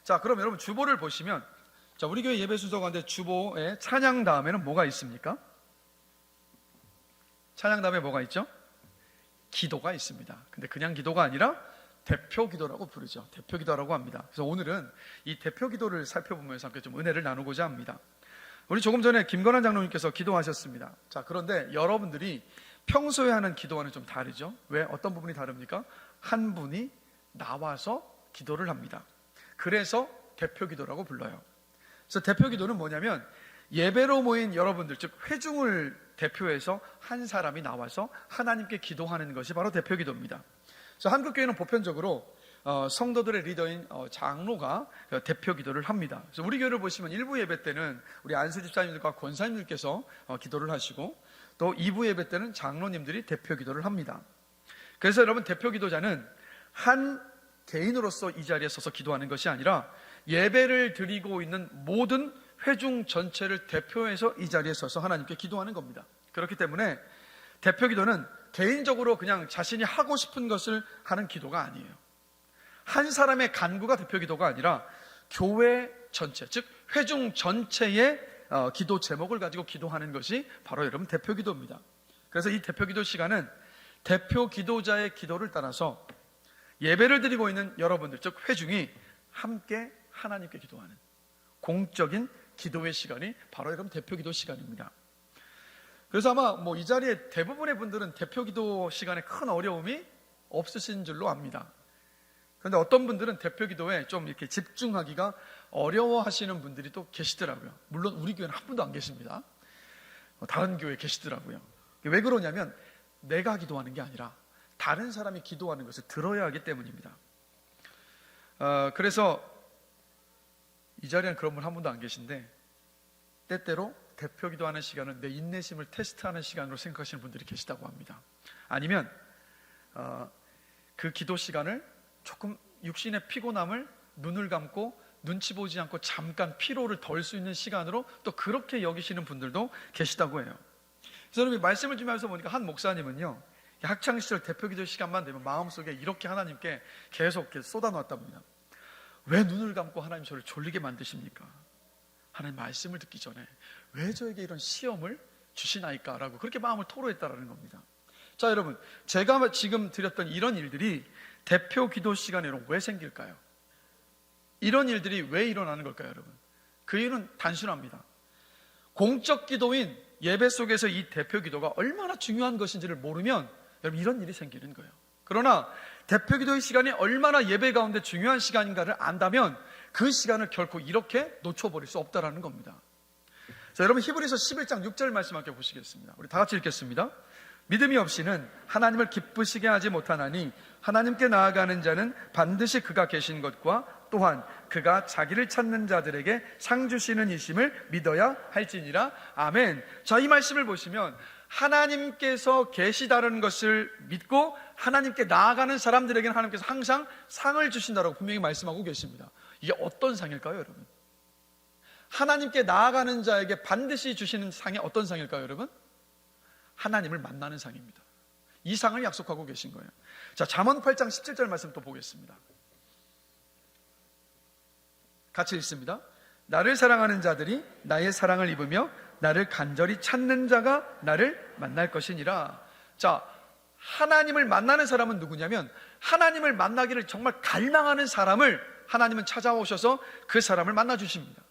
자, 그럼 여러분 주보를 보시면, 자, 우리 교회 예배 순서 가운데 주보에 찬양 다음에는 뭐가 있습니까? 찬양 다음에 뭐가 있죠? 기도가 있습니다. 근데 그냥 기도가 아니라 대표 기도라고 부르죠. 대표 기도라고 합니다. 그래서 오늘은 이 대표 기도를 살펴보면서 함께 좀 은혜를 나누고자 합니다. 우리 조금 전에 김건환 장로님께서 기도하셨습니다. 자, 그런데 여러분들이 평소에 하는 기도와는 좀 다르죠. 왜? 어떤 부분이 다릅니까? 한 분이 나와서 기도를 합니다. 그래서 대표 기도라고 불러요. 그래서 대표 기도는 뭐냐면 예배로 모인 여러분들, 즉 회중을 대표해서 한 사람이 나와서 하나님께 기도하는 것이 바로 대표 기도입니다. 그래서 한국교회는 보편적으로 성도들의 리더인 장로가 대표 기도를 합니다. 그래서 우리 교회를 보시면 1부 예배 때는 우리 안수 집사님들과 권사님들께서 기도를 하시고, 또 2부 예배 때는 장로님들이 대표 기도를 합니다. 그래서 여러분, 대표 기도자는 한 개인으로서 이 자리에 서서 기도하는 것이 아니라 예배를 드리고 있는 모든 회중 전체를 대표해서 이 자리에 서서 하나님께 기도하는 겁니다. 그렇기 때문에 대표 기도는 개인적으로 그냥 자신이 하고 싶은 것을 하는 기도가 아니에요. 한 사람의 간구가 대표 기도가 아니라 교회 전체, 즉 회중 전체의 기도 제목을 가지고 기도하는 것이 바로 여러분 대표 기도입니다. 그래서 이 대표 기도 시간은 대표 기도자의 기도를 따라서 예배를 드리고 있는 여러분들, 즉 회중이 함께 하나님께 기도하는 공적인 기도의 시간이 바로 여러분 대표 기도 시간입니다. 그래서 아마 이 자리에 대부분의 분들은 대표 기도 시간에 큰 어려움이 없으신 줄로 압니다. 그런데 어떤 분들은 대표 기도에 좀 이렇게 집중하기가 어려워하시는 분들이 또 계시더라고요. 물론 우리 교회는 한 분도 안 계십니다. 다른 교회에 계시더라고요. 왜 그러냐면 내가 기도하는 게 아니라 다른 사람이 기도하는 것을 들어야 하기 때문입니다. 그래서 이 자리에는 그런 분 한 분도 안 계신데, 때때로 대표 기도하는 시간을 내 인내심을 테스트하는 시간으로 생각하시는 분들이 계시다고 합니다. 아니면 그 기도 시간을 조금 육신의 피곤함을 눈을 감고 눈치 보지 않고 잠깐 피로를 덜 수 있는 시간으로 또 그렇게 여기시는 분들도 계시다고 해요. 그래서 여러분, 말씀을 준비하면서 보니까 한 목사님은요, 학창시절 대표 기도 시간만 되면 마음속에 이렇게 하나님께 계속 이렇게 쏟아놓았답니다. 왜 눈을 감고 하나님 저를 졸리게 만드십니까? 하나님 말씀을 듣기 전에 왜 저에게 이런 시험을 주시나이까? 라고 그렇게 마음을 토로했다라는 겁니다. 자, 여러분, 제가 지금 드렸던 이런 일들이 대표 기도 시간에 왜 생길까요? 이런 일들이 왜 일어나는 걸까요, 여러분? 그 이유는 단순합니다. 공적 기도인 예배 속에서 이 대표 기도가 얼마나 중요한 것인지를 모르면 여러분, 이런 일이 생기는 거예요. 그러나 대표 기도의 시간이 얼마나 예배 가운데 중요한 시간인가를 안다면 그 시간을 결코 이렇게 놓쳐버릴 수 없다는 겁니다. 자, 여러분, 히브리서 11장 6절 말씀 함께 보시겠습니다. 우리 다 같이 읽겠습니다. 믿음이 없이는 하나님을 기쁘시게 하지 못하나니 하나님께 나아가는 자는 반드시 그가 계신 것과 또한 그가 자기를 찾는 자들에게 상 주시는 이심을 믿어야 할지니라. 아멘. 자, 이 말씀을 보시면 하나님께서 계시다는 것을 믿고 하나님께 나아가는 사람들에게는 하나님께서 항상 상을 주신다고 분명히 말씀하고 계십니다. 이게 어떤 상일까요, 여러분? 하나님께 나아가는 자에게 반드시 주시는 상이 어떤 상일까요, 여러분? 하나님을 만나는 상입니다. 이 상을 약속하고 계신 거예요. 자, 잠언 8장 17절 말씀 또 보겠습니다. 같이 읽습니다. 나를 사랑하는 자들이 나의 사랑을 입으며 나를 간절히 찾는 자가 나를 만날 것이니라. 자, 하나님을 만나는 사람은 누구냐면 하나님을 만나기를 정말 갈망하는 사람을 하나님은 찾아오셔서 그 사람을 만나 주십니다.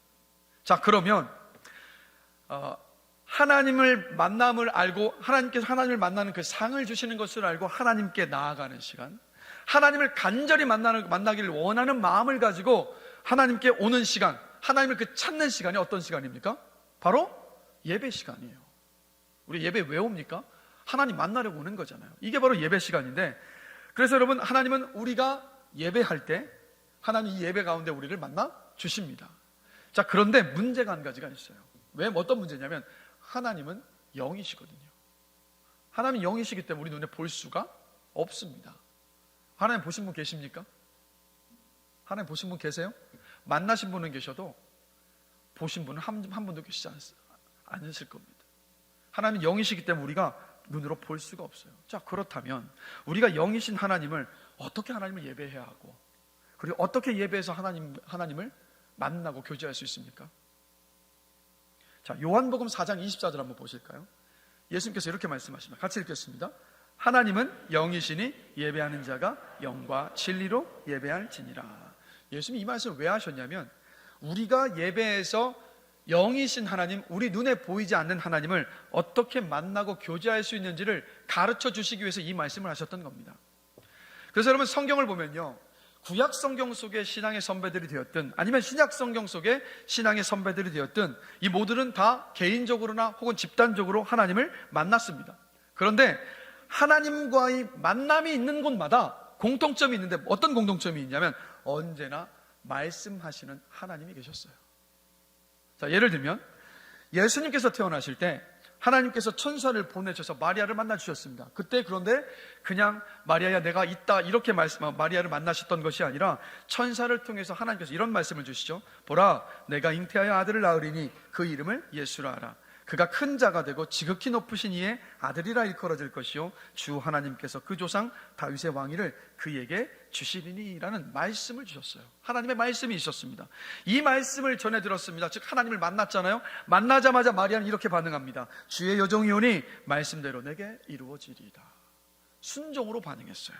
자, 그러면 하나님을 만남을 알고 하나님께서 하나님을 만나는 그 상을 주시는 것을 알고 하나님께 나아가는 시간, 하나님을 간절히 만나기를 원하는 마음을 가지고 하나님께 오는 시간, 하나님을 그 찾는 시간이 어떤 시간입니까? 바로 예배 시간이에요. 우리 예배 왜 옵니까? 하나님 만나려고 오는 거잖아요. 이게 바로 예배 시간인데, 그래서 여러분, 하나님은 우리가 예배할 때 하나님 이 예배 가운데 우리를 만나 주십니다. 자, 그런데 문제가 한 가지가 있어요. 왜? 어떤 문제냐면 하나님은 영이시거든요. 하나님은 영이시기 때문에 우리 눈에 볼 수가 없습니다. 하나님 보신 분 계십니까? 하나님 보신 분 계세요? 만나신 분은 계셔도 보신 분은 한 분도 계시지 않으실 겁니다. 하나님은 영이시기 때문에 우리가 눈으로 볼 수가 없어요. 자, 그렇다면 우리가 영이신 하나님을 어떻게 하나님을 예배해야 하고 그리고 어떻게 예배에서 하나님을 만나고 교제할 수 있습니까? 자, 요한복음 4장 24절 한번 보실까요? 예수님께서 이렇게 말씀하십니다. 같이 읽겠습니다. 하나님은 영이시니 예배하는 자가 영과 진리로 예배할지니라. 예수님이 이 말씀을 왜 하셨냐면, 우리가 예배에서 영이신 하나님, 우리 눈에 보이지 않는 하나님을 어떻게 만나고 교제할 수 있는지를 가르쳐 주시기 위해서 이 말씀을 하셨던 겁니다. 그래서 여러분, 성경을 보면요, 구약 성경 속의 신앙의 선배들이 되었든 아니면 신약 성경 속의 신앙의 선배들이 되었든 이 모두는 다 개인적으로나 혹은 집단적으로 하나님을 만났습니다. 그런데 하나님과의 만남이 있는 곳마다 공통점이 있는데, 어떤 공통점이 있냐면 언제나 말씀하시는 하나님이 계셨어요. 자, 예를 들면 예수님께서 태어나실 때 하나님께서 천사를 보내셔서 마리아를 만나 주셨습니다. 그때 그런데 그냥 마리아야 내가 있다 이렇게 마리아를 만나셨던 것이 아니라 천사를 통해서 하나님께서 이런 말씀을 주시죠. 보라, 내가 잉태하여 아들을 낳으리니 그 이름을 예수라 하라. 그가 큰 자가 되고 지극히 높으신 이의 아들이라 일컬어질 것이요 주 하나님께서 그 조상 다윗의 왕위를 그에게 주시리니 라는 말씀을 주셨어요. 하나님의 말씀이 있었습니다. 이 말씀을 전해 들었습니다. 즉 하나님을 만났잖아요. 만나자마자 마리아는 이렇게 반응합니다. 주의 여종이오니 말씀대로 내게 이루어지리이다. 순종으로 반응했어요.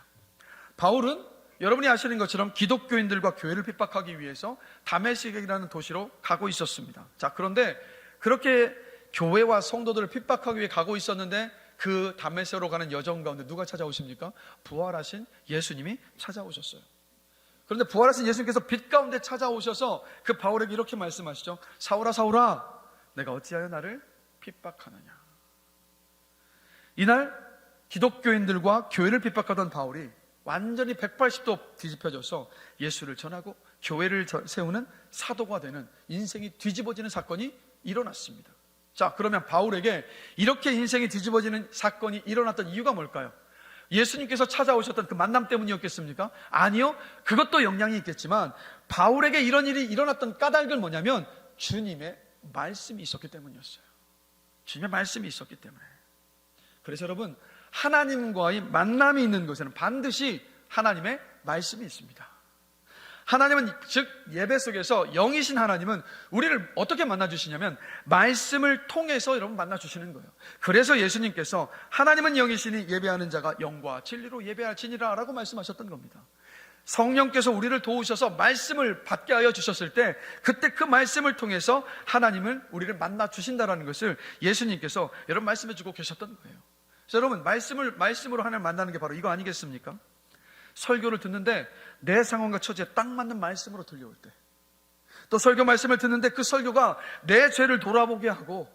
바울은 여러분이 아시는 것처럼 기독교인들과 교회를 핍박하기 위해서 다메섹이라는 도시로 가고 있었습니다. 자, 그런데 그렇게 교회와 성도들을 핍박하기 위해 가고 있었는데 그 다메섹으로 가는 여정 가운데 누가 찾아오십니까? 부활하신 예수님이 찾아오셨어요. 그런데 부활하신 예수님께서 빛 가운데 찾아오셔서 그 바울에게 이렇게 말씀하시죠. 사울아 사울아, 내가 어찌하여 나를 핍박하느냐. 이날 기독교인들과 교회를 핍박하던 바울이 완전히 180도 뒤집혀져서 예수를 전하고 교회를 세우는 사도가 되는, 인생이 뒤집어지는 사건이 일어났습니다. 자, 그러면 바울에게 이렇게 인생이 뒤집어지는 사건이 일어났던 이유가 뭘까요? 예수님께서 찾아오셨던 그 만남 때문이었겠습니까? 아니요. 그것도 영향이 있겠지만 바울에게 이런 일이 일어났던 까닭은 뭐냐면 주님의 말씀이 있었기 때문이었어요. 주님의 말씀이 있었기 때문에. 그래서 여러분, 하나님과의 만남이 있는 곳에는 반드시 하나님의 말씀이 있습니다. 하나님은, 즉 예배 속에서 영이신 하나님은 우리를 어떻게 만나주시냐면 말씀을 통해서 여러분 만나주시는 거예요. 그래서 예수님께서 하나님은 영이시니 예배하는 자가 영과 진리로 예배할지니라 라고 말씀하셨던 겁니다. 성령께서 우리를 도우셔서 말씀을 받게 하여 주셨을 때 그때 그 말씀을 통해서 하나님을 우리를 만나주신다는 것을 예수님께서 여러분 말씀해 주고 계셨던 거예요. 그래서 여러분, 말씀으로 하나님을 만나는 게 바로 이거 아니겠습니까? 설교를 듣는데 내 상황과 처지에 딱 맞는 말씀으로 들려올 때, 또 설교 말씀을 듣는데 그 설교가 내 죄를 돌아보게 하고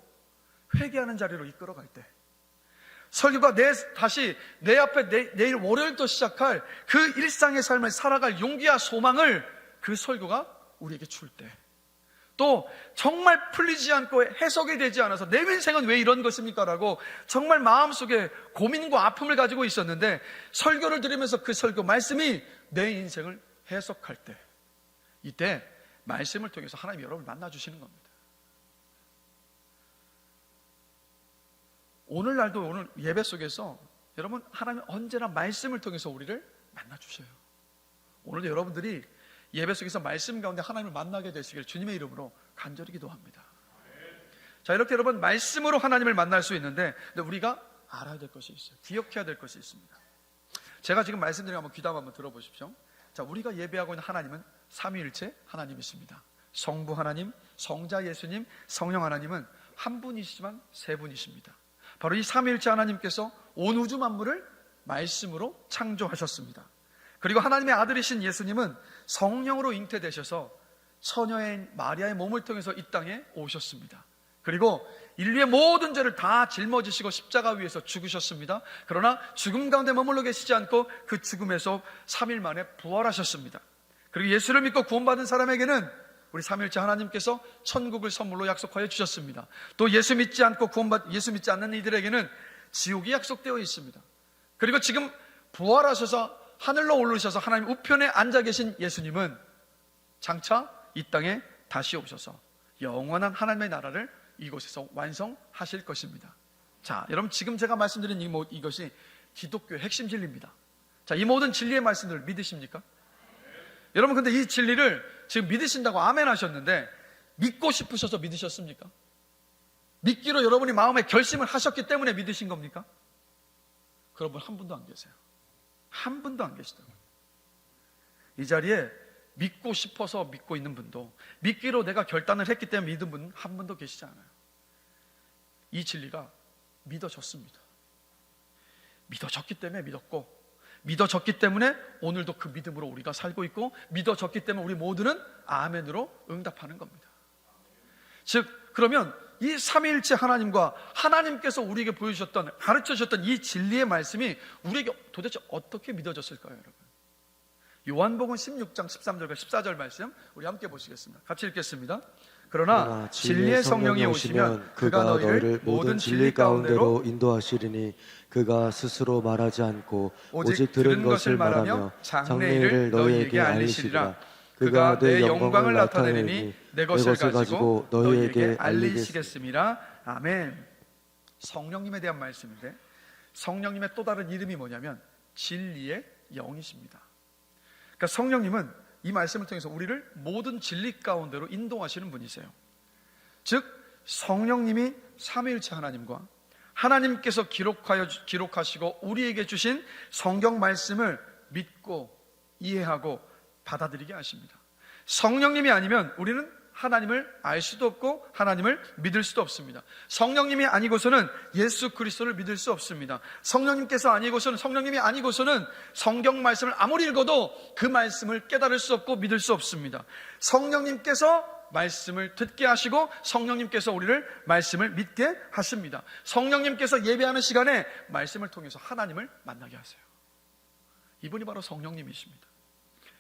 회개하는 자리로 이끌어갈 때, 설교가 다시 내 앞에 내일 월요일부터 시작할 그 일상의 삶을 살아갈 용기와 소망을 그 설교가 우리에게 줄 때, 또 정말 풀리지 않고 해석이 되지 않아서 내 인생은 왜 이런 것입니까? 라고 정말 마음속에 고민과 아픔을 가지고 있었는데 설교를 들으면서 그 설교 말씀이 내 인생을 해석할 때, 이때 말씀을 통해서 하나님이 여러분을 만나주시는 겁니다. 오늘날도 오늘 예배 속에서 여러분, 하나님 언제나 말씀을 통해서 우리를 만나주셔요. 오늘도 여러분들이 예배 속에서 말씀 가운데 하나님을 만나게 되시길 주님의 이름으로 간절히 기도합니다. 자, 이렇게 여러분 말씀으로 하나님을 만날 수 있는데, 근데 우리가 알아야 될 것이 있어요. 기억해야 될 것이 있습니다. 제가 지금 말씀드린 거 한번 귀담아 한번 들어보십시오. 자, 우리가 예배하고 있는 하나님은 삼위일체 하나님이십니다. 성부 하나님, 성자 예수님, 성령 하나님은 한 분이시지만 세 분이십니다. 바로 이 삼위일체 하나님께서 온 우주 만물을 말씀으로 창조하셨습니다. 그리고 하나님의 아들이신 예수님은 성령으로 잉태되셔서 처녀인 마리아의 몸을 통해서 이 땅에 오셨습니다. 그리고 인류의 모든 죄를 다 짊어지시고 십자가 위에서 죽으셨습니다. 그러나 죽음 가운데 머물러 계시지 않고 그 죽음에서 3일 만에 부활하셨습니다. 그리고 예수를 믿고 구원받은 사람에게는 우리 삼위일체 하나님께서 천국을 선물로 약속하여 주셨습니다. 또 예수 믿지 않는 이들에게는 지옥이 약속되어 있습니다. 그리고 지금 부활하셔서 하늘로 오르셔서 하나님 우편에 앉아 계신 예수님은 장차 이 땅에 다시 오셔서 영원한 하나님의 나라를 이곳에서 완성하실 것입니다. 자, 여러분, 지금 제가 말씀드린 이것이 기독교의 핵심 진리입니다. 자, 이 모든 진리의 말씀들을 믿으십니까? 여러분, 근데 이 진리를 지금 믿으신다고 아멘 하셨는데 믿고 싶으셔서 믿으셨습니까? 믿기로 여러분이 마음에 결심을 하셨기 때문에 믿으신 겁니까? 그런 분 한 분도 안 계세요. 한 분도 안 계시더라고요. 이 자리에 믿고 싶어서 믿고 있는 분도, 믿기로 내가 결단을 했기 때문에 믿은 분 한 분도 계시지 않아요. 이 진리가 믿어졌습니다. 믿어졌기 때문에 믿었고, 믿어졌기 때문에 오늘도 그 믿음으로 우리가 살고 있고, 믿어졌기 때문에 우리 모두는 아멘으로 응답하는 겁니다. 즉, 그러면 이 삼위일체 하나님과 하나님께서 우리에게 보여주셨던, 가르쳐주셨던 이 진리의 말씀이 우리에게 도대체 어떻게 믿어졌을까요, 여러분? 요한복음 16장 13절과 14절 말씀 우리 함께 보시겠습니다. 같이 읽겠습니다. 그러나 진리의 성령이 오시면 그가 너희를 모든 진리 가운데로 인도하시리니 그가 스스로 말하지 않고 오직 들은 것을 말하며 장래일을 너희에게 알리시리라. 그가 내 영광을 나타내리니 내 것을 가지고 너희에게 알리시겠습니다. 아멘. 성령님에 대한 말씀인데, 성령님의 또 다른 이름이 뭐냐면 진리의 영이십니다. 그러니까 성령님은 이 말씀을 통해서 우리를 모든 진리 가운데로 인도하시는 분이세요. 즉, 성령님이 삼위일체 하나님과 하나님께서 기록하시고 우리에게 주신 성경 말씀을 믿고 이해하고 받아들이게 하십니다. 성령님이 아니면 우리는 하나님을 알 수도 없고 하나님을 믿을 수도 없습니다. 성령님이 아니고서는 예수 그리스도를 믿을 수 없습니다. 성령님께서 아니고서는, 성령님이 아니고서는 성경 말씀을 아무리 읽어도 그 말씀을 깨달을 수 없고 믿을 수 없습니다. 성령님께서 말씀을 듣게 하시고 성령님께서 우리를 말씀을 믿게 하십니다. 성령님께서 예배하는 시간에 말씀을 통해서 하나님을 만나게 하세요. 이분이 바로 성령님이십니다.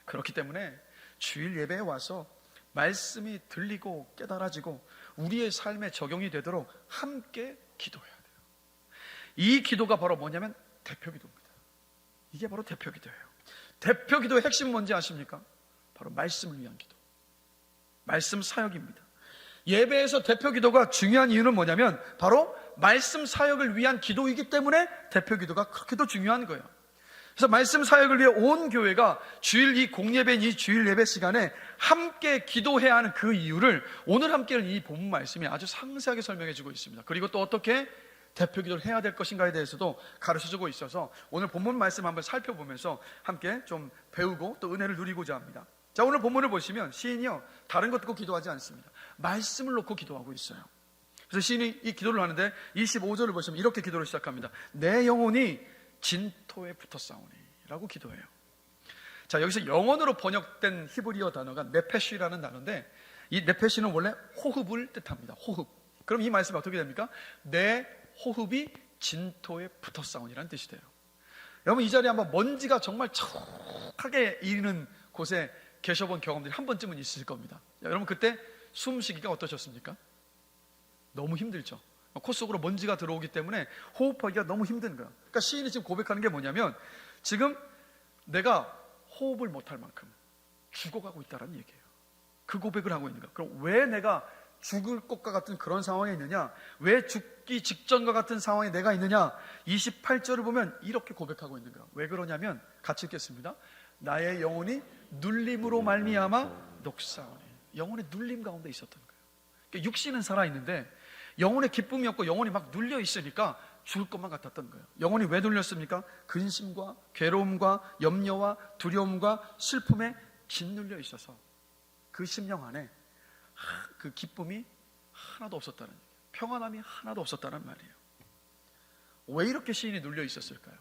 그렇기 때문에 주일 예배에 와서 말씀이 들리고 깨달아지고 우리의 삶에 적용이 되도록 함께 기도해야 돼요. 이 기도가 바로 뭐냐면 대표기도입니다. 이게 바로 대표기도예요. 대표기도의 핵심은 뭔지 아십니까? 바로 말씀을 위한 기도, 말씀 사역입니다. 예배에서 대표기도가 중요한 이유는 뭐냐면 바로 말씀 사역을 위한 기도이기 때문에 대표기도가 그렇게도 중요한 거예요. 그래서 말씀 사역을 위해 온 교회가 주일 이 공예배인 이 주일 예배 시간에 함께 기도해야 하는 그 이유를 오늘 함께할 이 본문 말씀이 아주 상세하게 설명해 주고 있습니다. 그리고 또 어떻게 대표 기도를 해야 될 것인가에 대해서도 가르쳐 주고 있어서 오늘 본문 말씀 한번 살펴보면서 함께 좀 배우고 또 은혜를 누리고자 합니다. 자, 오늘 본문을 보시면 시인이요, 다른 것 듣고 기도하지 않습니다. 말씀을 놓고 기도하고 있어요. 그래서 시인이 이 기도를 하는데 25절을 보시면 이렇게 기도를 시작합니다. 내 영혼이 진토에 붙었사오니 라고 기도해요. 자, 여기서 영혼으로 번역된 히브리어 단어가 네페시라는 단어인데, 이 네페시는 원래 호흡을 뜻합니다. 호흡. 그럼 이 말씀이 어떻게 됩니까? 내 호흡이 진토에 붙었사오니라는 뜻이 돼요. 여러분, 이 자리에 한번 먼지가 정말 척하게 이르는 곳에 계셔본 경험들이 한 번쯤은 있을 겁니다. 여러분, 그때 숨쉬기가 어떠셨습니까? 너무 힘들죠. 코 속으로 먼지가 들어오기 때문에 호흡하기가 너무 힘든 거야. 그러니까 시인이 지금 고백하는 게 뭐냐면 지금 내가 호흡을 못할 만큼 죽어가고 있다는 얘기예요. 그 고백을 하고 있는 거야. 그럼 왜 내가 죽을 것과 같은 그런 상황에 있느냐, 왜 죽기 직전과 같은 상황에 내가 있느냐, 28절을 보면 이렇게 고백하고 있는 거야. 왜 그러냐면 같이 읽겠습니다. 나의 영혼이 눌림으로 말미암아 녹사오니. 영혼의 눌림 가운데 있었던 거예요. 그러니까 육신은 살아있는데 영혼의 기쁨이 없고 영혼이 막 눌려 있으니까 죽을 것만 같았던 거예요. 영혼이 왜 눌렸습니까? 근심과 괴로움과 염려와 두려움과 슬픔에 짓눌려 있어서 그 심령 안에 그 기쁨이 하나도 없었다는 얘기예요. 평안함이 하나도 없었다는 말이에요. 왜 이렇게 시인이 눌려 있었을까요?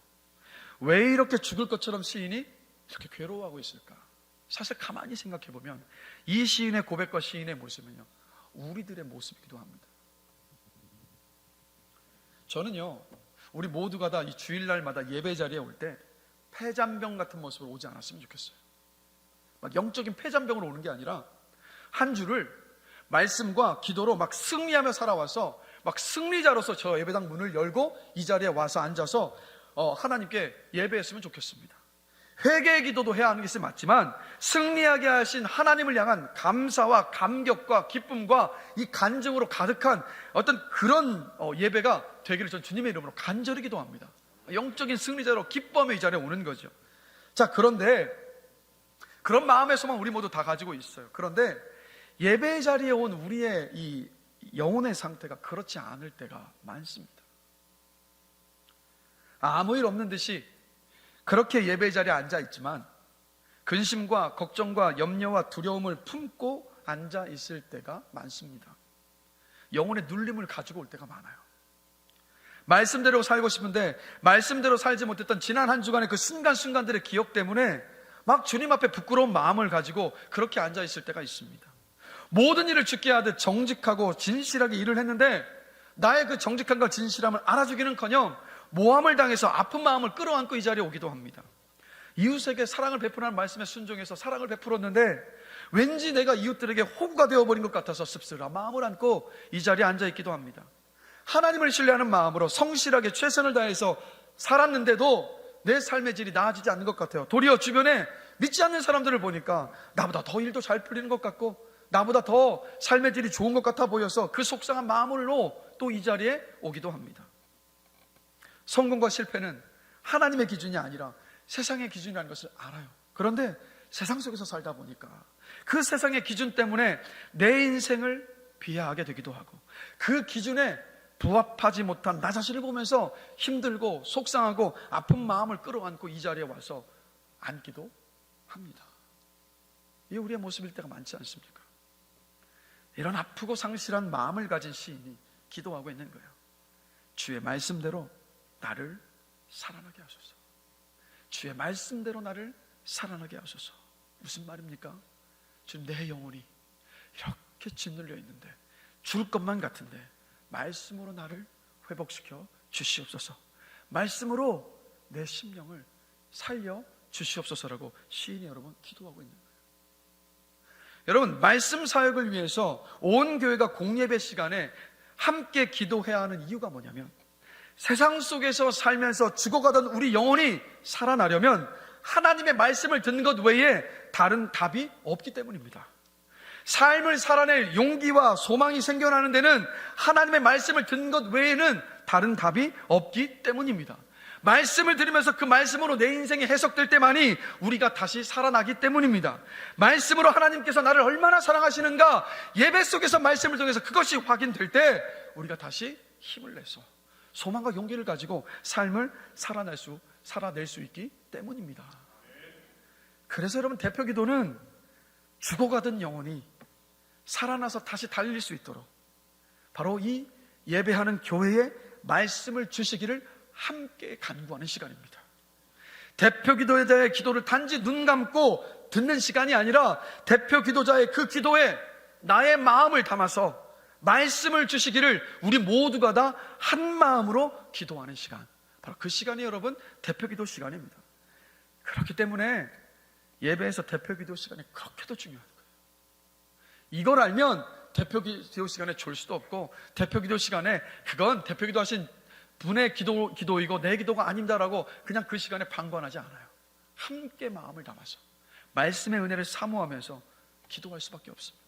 왜 이렇게 죽을 것처럼 시인이 이렇게 괴로워하고 있을까? 사실 가만히 생각해 보면 이 시인의 고백과 시인의 모습은요, 우리들의 모습이기도 합니다. 저는요, 우리 모두가 다 이 주일날마다 예배 자리에 올 때 폐잔병 같은 모습으로 오지 않았으면 좋겠어요. 막 영적인 폐잔병으로 오는 게 아니라 한 주를 말씀과 기도로 막 승리하며 살아와서 막 승리자로서 저 예배당 문을 열고 이 자리에 와서 앉아서 하나님께 예배했으면 좋겠습니다. 회개의 기도도 해야 하는 것이 맞지만 승리하게 하신 하나님을 향한 감사와 감격과 기쁨과 이 간증으로 가득한 어떤 그런 예배가 되기를 전 주님의 이름으로 간절히 기도합니다. 영적인 승리자로 기뻐하며 이 자리에 오는 거죠. 자, 그런데 그런 마음의 소망 우리 모두 다 가지고 있어요. 그런데 예배 자리에 온 우리의 이 영혼의 상태가 그렇지 않을 때가 많습니다. 아무 일 없는 듯이 그렇게 예배 자리에 앉아 있지만 근심과 걱정과 염려와 두려움을 품고 앉아 있을 때가 많습니다. 영혼의 눌림을 가지고 올 때가 많아요. 말씀대로 살고 싶은데 말씀대로 살지 못했던 지난 한 주간의 그 순간순간들의 기억 때문에 막 주님 앞에 부끄러운 마음을 가지고 그렇게 앉아 있을 때가 있습니다. 모든 일을 죽게 하듯 정직하고 진실하게 일을 했는데 나의 그 정직함과 진실함을 알아주기는커녕 모함을 당해서 아픈 마음을 끌어안고 이 자리에 오기도 합니다. 이웃에게 사랑을 베푸라는 말씀에 순종해서 사랑을 베풀었는데 왠지 내가 이웃들에게 호구가 되어버린 것 같아서 씁쓸한 마음을 안고 이 자리에 앉아있기도 합니다. 하나님을 신뢰하는 마음으로 성실하게 최선을 다해서 살았는데도 내 삶의 질이 나아지지 않는 것 같아요. 도리어 주변에 믿지 않는 사람들을 보니까 나보다 더 일도 잘 풀리는 것 같고 나보다 더 삶의 질이 좋은 것 같아 보여서 그 속상한 마음으로 또 이 자리에 오기도 합니다. 성공과 실패는 하나님의 기준이 아니라 세상의 기준이라는 것을 알아요. 그런데 세상 속에서 살다 보니까 그 세상의 기준 때문에 내 인생을 비하하게 되기도 하고 그 기준에 부합하지 못한 나 자신을 보면서 힘들고 속상하고 아픈 마음을 끌어안고 이 자리에 와서 앉기도 합니다. 이게 우리의 모습일 때가 많지 않습니까? 이런 아프고 상실한 마음을 가진 시인이 기도하고 있는 거예요. 주의 말씀대로 나를 살아나게 하소서. 주의 말씀대로 나를 살아나게 하소서. 무슨 말입니까? 주님, 내 영혼이 이렇게 짓눌려 있는데 죽을 것만 같은데 말씀으로 나를 회복시켜 주시옵소서. 말씀으로 내 심령을 살려 주시옵소서라고 시인이 여러분 기도하고 있는 거예요. 여러분, 말씀 사역을 위해서 온 교회가 공예배 시간에 함께 기도해야 하는 이유가 뭐냐면 세상 속에서 살면서 죽어가던 우리 영혼이 살아나려면 하나님의 말씀을 듣는 것 외에 다른 답이 없기 때문입니다. 삶을 살아낼 용기와 소망이 생겨나는 데는 하나님의 말씀을 듣는 것 외에는 다른 답이 없기 때문입니다. 말씀을 들으면서 그 말씀으로 내 인생이 해석될 때만이 우리가 다시 살아나기 때문입니다. 말씀으로 하나님께서 나를 얼마나 사랑하시는가 예배 속에서 말씀을 통해서 그것이 확인될 때 우리가 다시 힘을 내서 소망과 용기를 가지고 삶을 살아낼 수 있기 때문입니다. 그래서 여러분, 대표 기도는 죽어가던 영혼이 살아나서 다시 달릴 수 있도록 바로 이 예배하는 교회에 말씀을 주시기를 함께 간구하는 시간입니다. 대표 기도에 대해 기도를 단지 눈 감고 듣는 시간이 아니라 대표 기도자의 그 기도에 나의 마음을 담아서 말씀을 주시기를 우리 모두가 다 한 마음으로 기도하는 시간, 바로 그 시간이 여러분 대표 기도 시간입니다. 그렇기 때문에 예배에서 대표 기도 시간이 그렇게도 중요한 거예요. 이걸 알면 대표 기도 시간에 졸 수도 없고 대표 기도 시간에 그건 대표 기도하신 분의 기도이고 내 기도가 아닙니다라고 그냥 그 시간에 방관하지 않아요. 함께 마음을 담아서 말씀의 은혜를 사모하면서 기도할 수밖에 없습니다.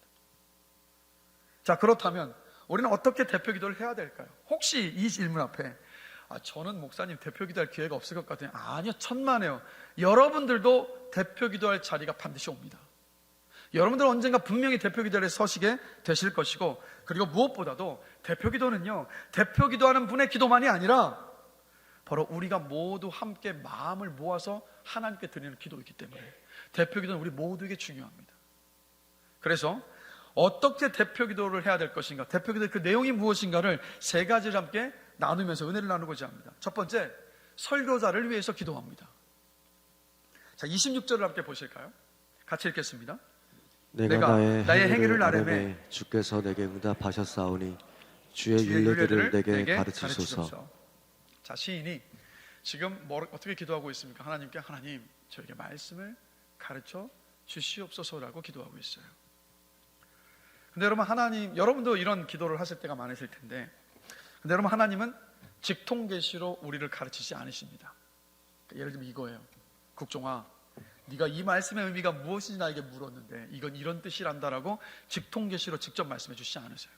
자, 그렇다면 우리는 어떻게 대표 기도를 해야 될까요? 혹시 이 질문 앞에 저는 목사님 대표 기도할 기회가 없을 것 같아요. 아니요, 천만에요. 여러분들도 대표 기도할 자리가 반드시 옵니다. 여러분들 언젠가 분명히 대표 기도에 서시게 되실 것이고, 그리고 무엇보다도 대표 기도는요, 대표 기도하는 분의 기도만이 아니라 바로 우리가 모두 함께 마음을 모아서 하나님께 드리는 기도이기 때문에 대표 기도는 우리 모두에게 중요합니다. 그래서 어떻게 대표 기도를 해야 될 것인가, 대표 기도의 그 내용이 무엇인가를 세 가지를 함께 나누면서 은혜를 나누고자 합니다. 첫 번째, 설교자를 위해서 기도합니다. 자, 26절을 함께 보실까요? 같이 읽겠습니다. 내가 나의 행위를 아뢰매 주께서 내게 응답하셨사오니 주의 윤례들을 내게 가르치소서. 자, 시인이 지금 어떻게 기도하고 있습니까? 하나님께, 하나님 저에게 말씀을 가르쳐 주시옵소서라고 기도하고 있어요. 근데 여러분, 여러분도 이런 기도를 하실 때가 많으실 텐데, 근데 여러분, 하나님은 직통계시로 우리를 가르치지 않으십니다. 예를 들면 이거예요. 국종아, 네가 이 말씀의 의미가 무엇인지 나에게 물었는데 이건 이런 뜻이란다라고 직통계시로 직접 말씀해 주시지 않으세요.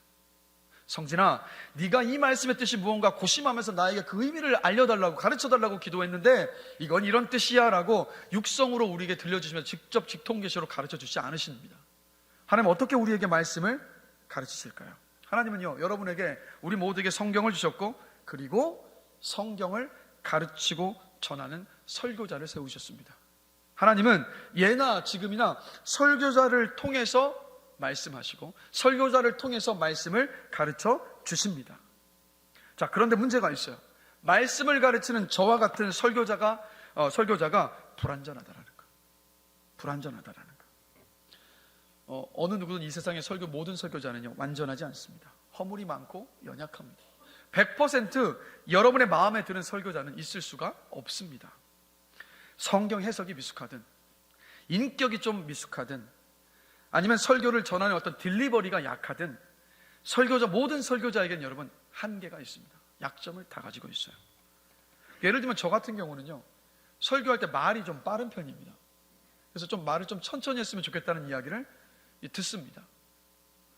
성진아, 네가 이 말씀의 뜻이 무언가 고심하면서 나에게 그 의미를 알려달라고, 가르쳐달라고 기도했는데 이건 이런 뜻이야 라고 육성으로 우리에게 들려주시면서 직접 직통계시로 가르쳐 주시지 않으십니다. 하나님 어떻게 우리에게 말씀을 가르치실까요? 하나님은요, 여러분에게, 우리 모두에게 성경을 주셨고, 그리고 성경을 가르치고 전하는 설교자를 세우셨습니다. 하나님은 예나 지금이나 설교자를 통해서 말씀하시고 설교자를 통해서 말씀을 가르쳐 주십니다. 자, 그런데 문제가 있어요. 말씀을 가르치는 저와 같은 설교자가 불완전하다라는 거. 불완전하다라는 거. 어느 누구든 이 세상의 모든 설교자는요, 완전하지 않습니다. 허물이 많고 연약합니다. 100% 여러분의 마음에 드는 설교자는 있을 수가 없습니다. 성경 해석이 미숙하든, 인격이 좀 미숙하든, 아니면 설교를 전하는 어떤 딜리버리가 약하든, 모든 설교자에겐 여러분 한계가 있습니다. 약점을 다 가지고 있어요. 예를 들면 저 같은 경우는요, 설교할 때 말이 좀 빠른 편입니다. 그래서 좀 말을 좀 천천히 했으면 좋겠다는 이야기를 듣습니다.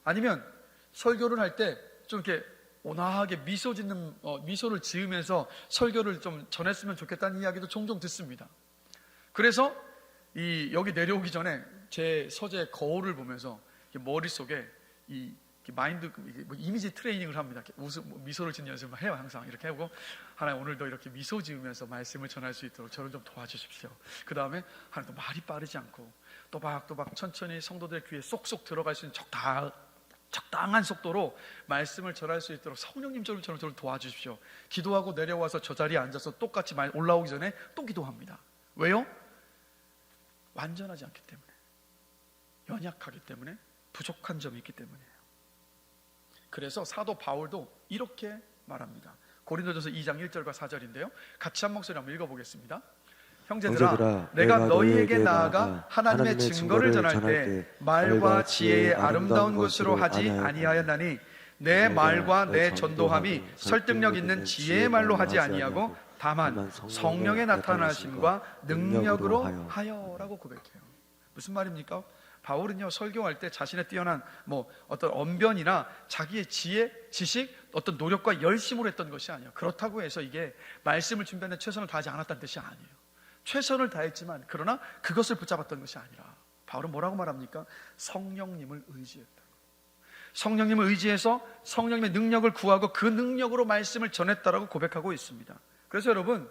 아니면 설교를 할 때 좀 이렇게 온화하게 미소를 지으면서 설교를 좀 전했으면 좋겠다는 이야기도 종종 듣습니다. 그래서 여기 내려오기 전에 제 서재 거울을 보면서 머릿속에 이미지 트레이닝을 합니다. 미소를 짓는 연습을 해요. 항상 이렇게 하고, 하나님 오늘도 이렇게 미소 지으면서 말씀을 전할 수 있도록 저를 좀 도와주십시오. 그 다음에 하나님도 말이 빠르지 않고 또박또박 천천히 성도들 귀에 쏙쏙 들어갈 수 있는 적당한 속도로 말씀을 전할 수 있도록 성령님처럼 저를 도와주십시오. 기도하고 내려와서 저 자리에 앉아서 똑같이 올라오기 전에 또 기도합니다. 왜요? 완전하지 않기 때문에, 연약하기 때문에, 부족한 점이 있기 때문이에요. 그래서 사도 바울도 이렇게 말합니다. 고린도전서 2장 1절과 4절인데요, 같이 한 목소리 한번 읽어보겠습니다. 형제들아, 내가 너희에게 나아가 하나님의 증거를 전할 때 말과 지혜의 아름다운 것으로 하지 아니하였나니, 내 말과 내 전도함이 설득력 있는 지혜의 말로 하지 아니하고 다만 성령의 나타나심과 능력으로 하여라고 고백해요. 무슨 말입니까? 바울은요, 설교할 때 자신의 뛰어난 어떤 언변이나 자기의 지혜, 지식, 어떤 노력과 열심으로 했던 것이 아니에요. 그렇다고 해서 이게 말씀을 준비하는 최선을 다하지 않았다는 뜻이 아니에요. 최선을 다했지만 그러나 그것을 붙잡았던 것이 아니라, 바울은 뭐라고 말합니까? 성령님을 의지했다. 성령님을 의지해서 성령님의 능력을 구하고 그 능력으로 말씀을 전했다라고 고백하고 있습니다. 그래서 여러분,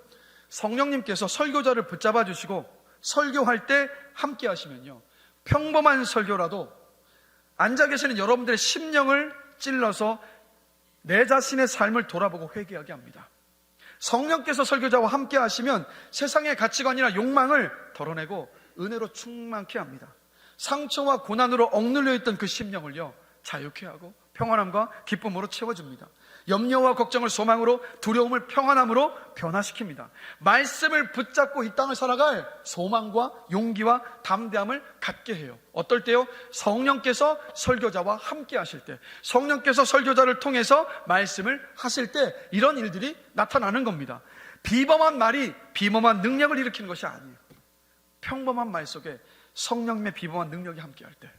성령님께서 설교자를 붙잡아 주시고 설교할 때 함께 하시면요, 평범한 설교라도 앉아 계시는 여러분들의 심령을 찔러서 내 자신의 삶을 돌아보고 회개하게 합니다. 성령께서 설교자와 함께 하시면 세상의 가치관이나 욕망을 덜어내고 은혜로 충만케 합니다. 상처와 고난으로 억눌려 있던 그 심령을요, 자유케 하고 평안함과 기쁨으로 채워줍니다. 염려와 걱정을 소망으로, 두려움을 평안함으로 변화시킵니다. 말씀을 붙잡고 이 땅을 살아갈 소망과 용기와 담대함을 갖게 해요. 어떨 때요? 성령께서 설교자와 함께 하실 때, 성령께서 설교자를 통해서 말씀을 하실 때 이런 일들이 나타나는 겁니다. 비범한 말이 비범한 능력을 일으키는 것이 아니에요. 평범한 말 속에 성령님의 비범한 능력이 함께 할 때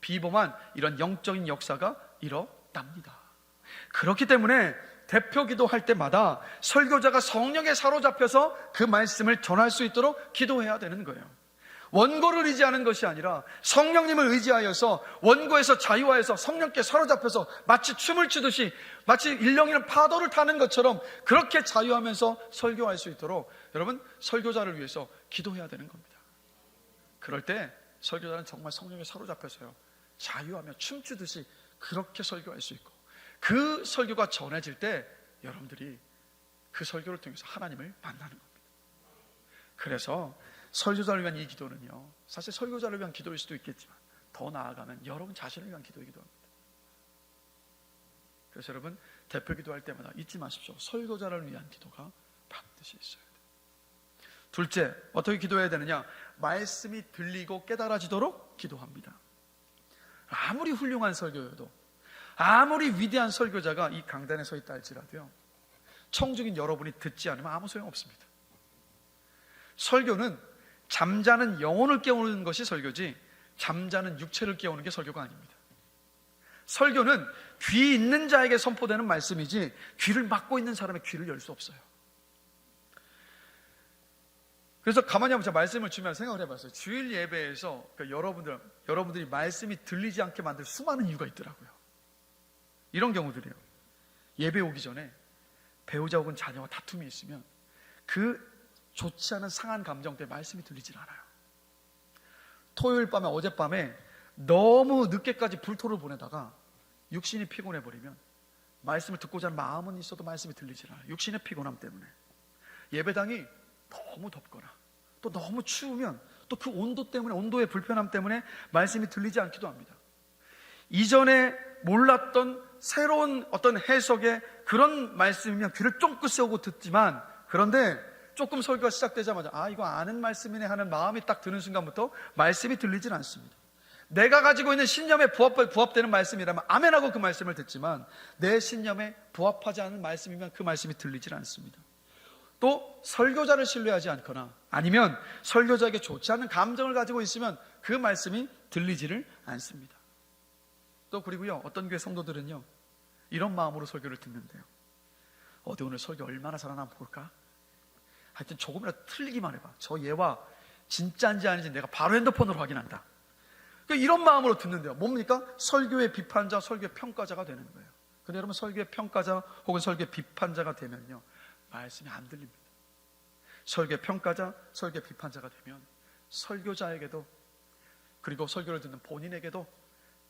비범한 이런 영적인 역사가 일어납니다. 그렇기 때문에 대표 기도할 때마다 설교자가 성령에 사로잡혀서 그 말씀을 전할 수 있도록 기도해야 되는 거예요. 원고를 의지하는 것이 아니라 성령님을 의지하여서 원고에서 자유화해서 성령께 사로잡혀서 마치 춤을 추듯이, 마치 일렁이는 파도를 타는 것처럼 그렇게 자유하면서 설교할 수 있도록 여러분, 설교자를 위해서 기도해야 되는 겁니다. 그럴 때 설교자는 정말 성령에 사로잡혀서요, 자유하며 춤추듯이 그렇게 설교할 수 있고, 그 설교가 전해질 때 여러분들이 그 설교를 통해서 하나님을 만나는 겁니다. 그래서 설교자를 위한 이 기도는요, 사실 설교자를 위한 기도일 수도 있겠지만 더 나아가면 여러분 자신을 위한 기도이기도 합니다. 그래서 여러분, 대표 기도할 때마다 잊지 마십시오. 설교자를 위한 기도가 반드시 있어야 돼요. 둘째, 어떻게 기도해야 되느냐? 말씀이 들리고 깨달아지도록 기도합니다. 아무리 훌륭한 설교여도, 아무리 위대한 설교자가 이 강단에 서 있다 할지라도요, 청중인 여러분이 듣지 않으면 아무 소용 없습니다. 설교는 잠자는 영혼을 깨우는 것이 설교지 잠자는 육체를 깨우는 게 설교가 아닙니다. 설교는 귀 있는 자에게 선포되는 말씀이지 귀를 막고 있는 사람의 귀를 열 수 없어요. 그래서 가만히 한번 제가 말씀을 주면 생각을 해봤어요. 주일 예배에서 그러니까 여러분들이 말씀이 들리지 않게 만들 수많은 이유가 있더라고요. 이런 경우들이에요. 예배 오기 전에 배우자 혹은 자녀와 다툼이 있으면 그 좋지 않은 상한 감정 때문에 말씀이 들리질 않아요. 토요일 밤에 어젯밤에 너무 늦게까지 불토를 보내다가 육신이 피곤해버리면 말씀을 듣고자 하는 마음은 있어도 말씀이 들리질 않아요. 육신의 피곤함 때문에. 예배당이 너무 덥거나 또 너무 추우면 또 그 온도 때문에, 온도의 불편함 때문에 말씀이 들리지 않기도 합니다. 이전에 몰랐던 새로운 어떤 해석의 그런 말씀이면 귀를 쫑긋 세우고 듣지만, 그런데 조금 설교가 시작되자마자 이거 아는 말씀이네 하는 마음이 딱 드는 순간부터 말씀이 들리질 않습니다. 내가 가지고 있는 신념에 부합되는 말씀이라면 아멘하고 그 말씀을 듣지만, 내 신념에 부합하지 않은 말씀이면 그 말씀이 들리질 않습니다. 또 설교자를 신뢰하지 않거나 아니면 설교자에게 좋지 않은 감정을 가지고 있으면 그 말씀이 들리지를 않습니다. 또 그리고요, 어떤 교회 성도들은요, 이런 마음으로 설교를 듣는데요, 어디 오늘 설교 얼마나 잘하나 한번 볼까? 하여튼 조금이라도 틀리기만 해봐. 저 얘와 진짜인지 아닌지 내가 바로 핸드폰으로 확인한다. 이런 마음으로 듣는데요, 뭡니까? 설교의 비판자, 설교의 평가자가 되는 거예요. 근데 여러분, 설교의 평가자 혹은 설교의 비판자가 되면요, 말씀이 안 들립니다. 설교의 평가자, 설교의 비판자가 되면 설교자에게도, 그리고 설교를 듣는 본인에게도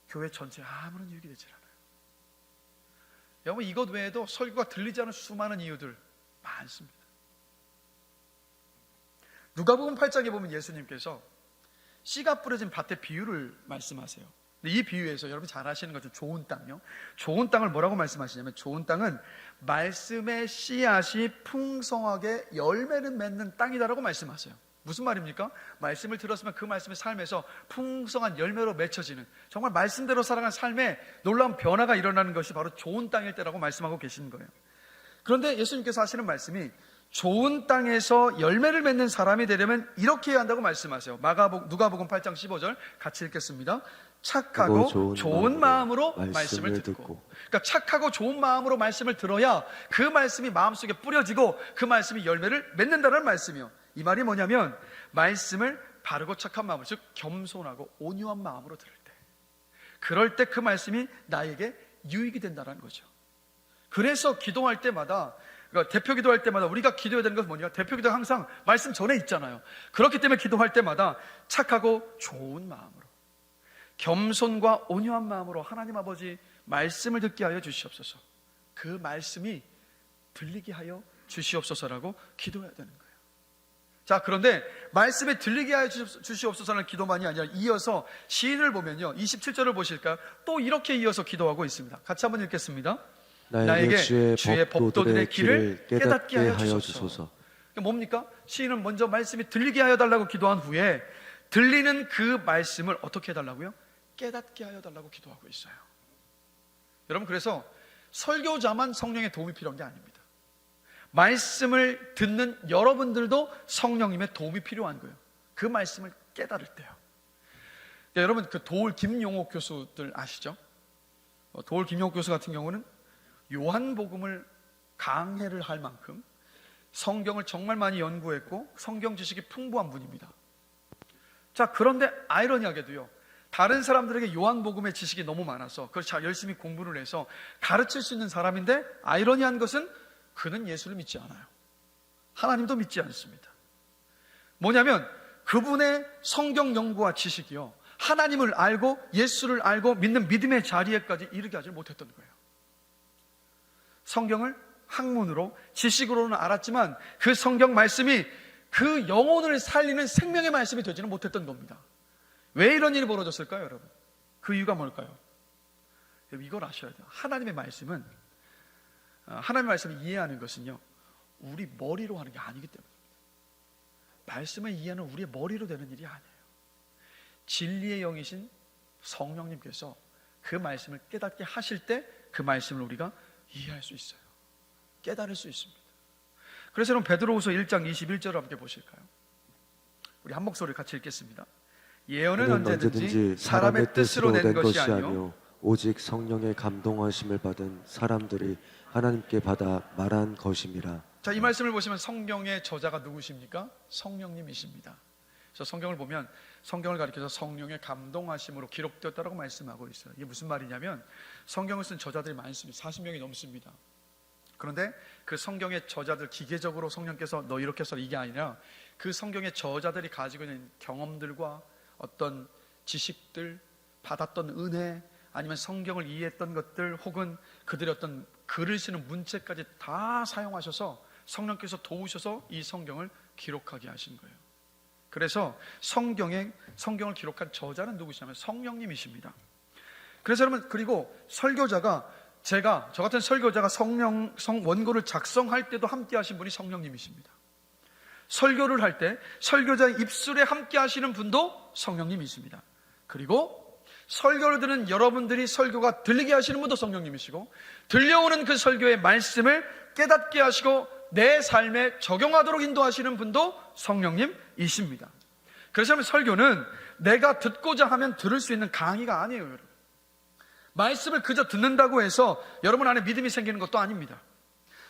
교회 전체에 아무런 유익이 되질 않아요. 여러분, 이것 외에도 설교가 들리지 않은 수많은 이유들 많습니다. 누가복음 8장에 보면 예수님께서 씨가 뿌려진 밭의 비유를 말씀하세요. 이 비유에서 여러분 잘 아시는 것처럼 좋은 땅요, 좋은 땅을 뭐라고 말씀하시냐면, 좋은 땅은 말씀의 씨앗이 풍성하게 열매를 맺는 땅이다라고 말씀하세요. 무슨 말입니까? 말씀을 들었으면 그 말씀의 삶에서 풍성한 열매로 맺혀지는, 정말 말씀대로 살아가는 삶에 놀라운 변화가 일어나는 것이 바로 좋은 땅일 때라고 말씀하고 계시는 거예요. 그런데 예수님께서 하시는 말씀이 좋은 땅에서 열매를 맺는 사람이 되려면 이렇게 해야 한다고 말씀하세요. 누가복음 8장 15절 같이 읽겠습니다. 착하고 좋은 마음으로 말씀을 듣고. 그러니까 착하고 좋은 마음으로 말씀을 들어야 그 말씀이 마음속에 뿌려지고 그 말씀이 열매를 맺는다는 말씀이요. 이 말이 뭐냐면, 말씀을 바르고 착한 마음으로, 즉 겸손하고 온유한 마음으로 들을 때, 그럴 때 그 말씀이 나에게 유익이 된다는 거죠. 그래서 기도할 때마다, 그러니까 대표 기도할 때마다 우리가 기도해야 되는 것은 뭐냐? 대표 기도가 항상 말씀 전에 있잖아요. 그렇기 때문에 기도할 때마다 착하고 좋은 마음으로, 겸손과 온유한 마음으로 하나님 아버지 말씀을 듣게 하여 주시옵소서, 그 말씀이 들리게 하여 주시옵소서라고 기도해야 되는 거예요. 자, 그런데 말씀에 들리게 하여 주시옵소서라는 기도만이 아니라 이어서 시인을 보면요, 27절을 보실까요? 또 이렇게 이어서 기도하고 있습니다. 같이 한번 읽겠습니다. 나에게 주의 법도들의 길을 깨닫게 하여 주소서. 뭡니까? 시인은 먼저 말씀이 들리게 하여 달라고 기도한 후에 들리는 그 말씀을 어떻게 해달라고요? 깨닫게 하여 달라고 기도하고 있어요. 여러분, 그래서 설교자만 성령의 도움이 필요한 게 아닙니다. 말씀을 듣는 여러분들도 성령님의 도움이 필요한 거예요. 그 말씀을 깨달을 때요. 여러분, 그 도울 김용옥 교수들 아시죠? 도울 김용옥 교수 같은 경우는 요한복음을 강해를 할 만큼 성경을 정말 많이 연구했고 성경 지식이 풍부한 분입니다. 자, 그런데 아이러니하게도요, 다른 사람들에게 요한복음의 지식이 너무 많아서 그걸 잘 열심히 공부를 해서 가르칠 수 있는 사람인데, 아이러니한 것은 그는 예수를 믿지 않아요. 하나님도 믿지 않습니다. 뭐냐면 그분의 성경 연구와 지식이요, 하나님을 알고 예수를 알고 믿는 믿음의 자리에까지 이르게 하지 못했던 거예요. 성경을 학문으로 지식으로는 알았지만 그 성경 말씀이 그 영혼을 살리는 생명의 말씀이 되지는 못했던 겁니다. 왜 이런 일이 벌어졌을까요, 여러분? 그 이유가 뭘까요? 이걸 아셔야 돼요. 하나님의 말씀을 이해하는 것은요, 우리 머리로 하는 게 아니기 때문입니다. 말씀을 이해하는 우리의 머리로 되는 일이 아니에요. 진리의 영이신 성령님께서 그 말씀을 깨닫게 하실 때 그 말씀을 우리가 이해할 수 있어요. 깨달을 수 있습니다. 그래서 여러분, 베드로후서 1장 21절을 함께 보실까요? 우리 한 목소리 같이 읽겠습니다. 예언은 언제든지 사람의 뜻으로 낸 것이 아니요 오직 성령의 감동하심을 받은 사람들이 하나님께 받아 말한 것임이라. 자, 이 말씀을 보시면 성경의 저자가 누구십니까? 성령님이십니다. 그래서 성경을 보면 성경을 가리켜서 성령의 감동하심으로 기록되었다라고 말씀하고 있어요. 이게 무슨 말이냐면 성경을 쓴 저자들이 많습니다. 40명이 넘습니다. 그런데 그 성경의 저자들, 기계적으로 성령께서 너 이렇게 써라 이게 아니라 그 성경의 저자들이 가지고 있는 경험들과 어떤 지식들, 받았던 은혜, 아니면 성경을 이해했던 것들, 혹은 그들의 어떤 글을 쓰는 문체까지 다 사용하셔서 성령께서 도우셔서 이 성경을 기록하게 하신 거예요. 그래서 성경을 기록한 저자는 누구시냐면 성령님이십니다. 그래서 여러분, 그리고 설교자가 저 같은 설교자가 원고를 작성할 때도 함께 하신 분이 성령님이십니다. 설교를 할 때 설교자의 입술에 함께 하시는 분도 성령님이십니다. 그리고 설교를 듣는 여러분들이 설교가 들리게 하시는 분도 성령님이시고, 들려오는 그 설교의 말씀을 깨닫게 하시고 내 삶에 적용하도록 인도하시는 분도 성령님이십니다. 그래서 설교는 내가 듣고자 하면 들을 수 있는 강의가 아니에요, 여러분. 말씀을 그저 듣는다고 해서 여러분 안에 믿음이 생기는 것도 아닙니다.